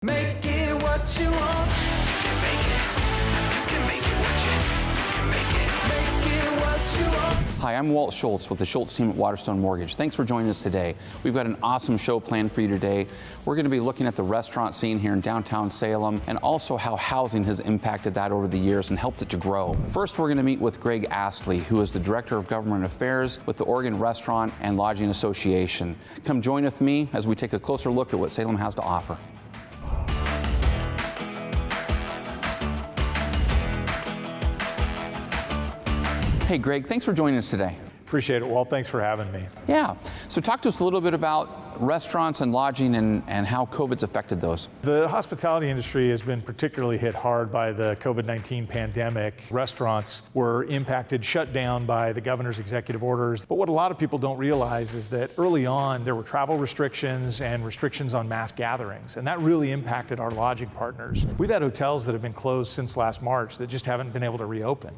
Make it what you want. You can make it. You can make it what you can make it. Make it what you want. Hi, I'm Walt Schultz with the Schultz team at Waterstone Mortgage. Thanks for joining us today. We've got an awesome show planned for you today. We're going to be looking at the restaurant scene here in downtown Salem and also how housing has impacted that over the years and helped it to grow. First, we're going to meet with Greg Astley, who is the Director of Government Affairs with the Oregon Restaurant and Lodging Association. Come join with me as we take a closer look at what Salem has to offer. Hey, Greg, thanks for joining us today. Appreciate it, Walt. Thanks for having me. Yeah. So talk to us a little bit about restaurants and lodging and how COVID's affected those. The hospitality industry has been particularly hit hard by the COVID-19 pandemic. Restaurants were impacted, shut down by the governor's executive orders. But what a lot of people don't realize is that early on, there were travel restrictions and restrictions on mass gatherings, and that really impacted our lodging partners. We've had hotels that have been closed since last March that just haven't been able to reopen.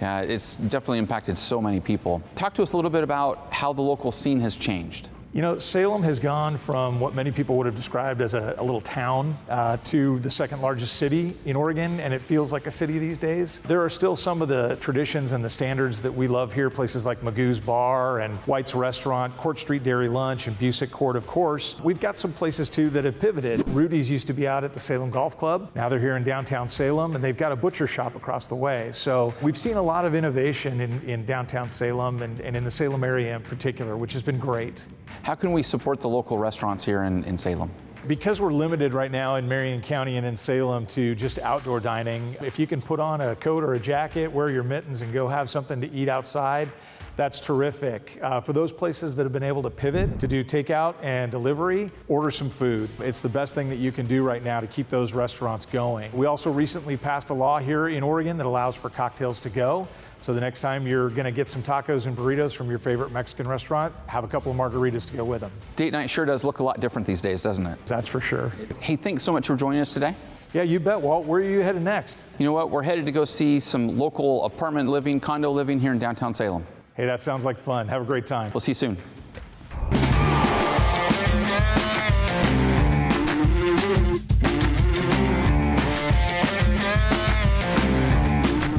Yeah, it's definitely impacted so many people. Talk to us a little bit about how the local scene has changed. You know, Salem has gone from what many people would have described as a little town to the second largest city in Oregon, and it feels like a city these days. There are still some of the traditions and the standards that we love here, places like Magoo's Bar and White's Restaurant, Court Street Dairy Lunch, and Busick Court, of course. We've got some places, too, that have pivoted. Rudy's used to be out at the Salem Golf Club. Now they're here in downtown Salem, and they've got a butcher shop across the way. So we've seen a lot of innovation in downtown Salem and in the Salem area in particular, which has been great. How can we support the local restaurants here in Salem? Because we're limited right now in Marion County and in Salem to just outdoor dining, if you can put on a coat or a jacket, wear your mittens, and go have something to eat outside, that's terrific. For those places that have been able to pivot to do takeout and delivery, order some food. It's the best thing that you can do right now to keep those restaurants going. We also recently passed a law here in Oregon that allows for cocktails to go. So the next time you're going to get some tacos and burritos from your favorite Mexican restaurant, have a couple of margaritas to go with them. Date night sure does look a lot different these days, doesn't it? That's for sure. Hey, thanks so much for joining us today. Yeah, you bet, Walt. Where are you headed next? You know what? We're headed to go see some local apartment living, condo living here in downtown Salem. Hey, that sounds like fun. Have a great time. We'll see you soon.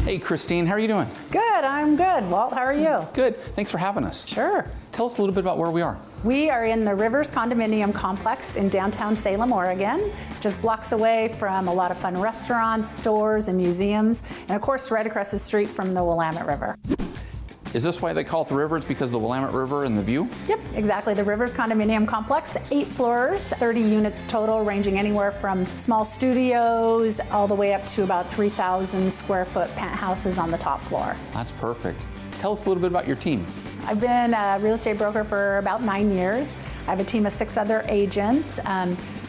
Hey, Christine, how are you doing? Good, I'm good. Walt, how are you? Good. Thanks for having us. Sure. Tell us a little bit about where we are. We are in the Rivers Condominium Complex in downtown Salem, Oregon, just blocks away from a lot of fun restaurants, stores, and museums, and of course, right across the street from the Willamette River. Is this why they call it the River? It's because of the Willamette River and the view? Yep, exactly. The Rivers Condominium Complex, 8 floors, 30 units total, ranging anywhere from small studios all the way up to about 3,000 square foot penthouses on the top floor. That's perfect. Tell us a little bit about your team. I've been a real estate broker for about 9 years. I have a team of 6 other agents.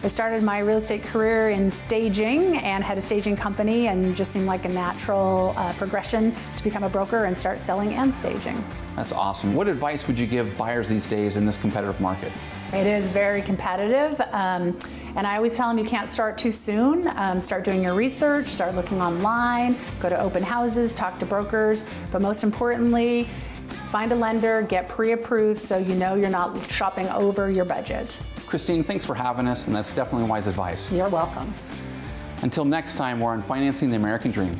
I started my real estate career in staging and had a staging company, and just seemed like a natural progression to become a broker and start selling and staging. That's awesome. What advice would you give buyers these days in this competitive market? It is very competitive, and I always tell them you can't start too soon. Start doing your research, start looking online, go to open houses, talk to brokers, but most importantly, find a lender, get pre-approved so you know you're not shopping over your budget. Christine, thanks for having us, and that's definitely wise advice. You're welcome. Until next time, we're on Financing the American Dream.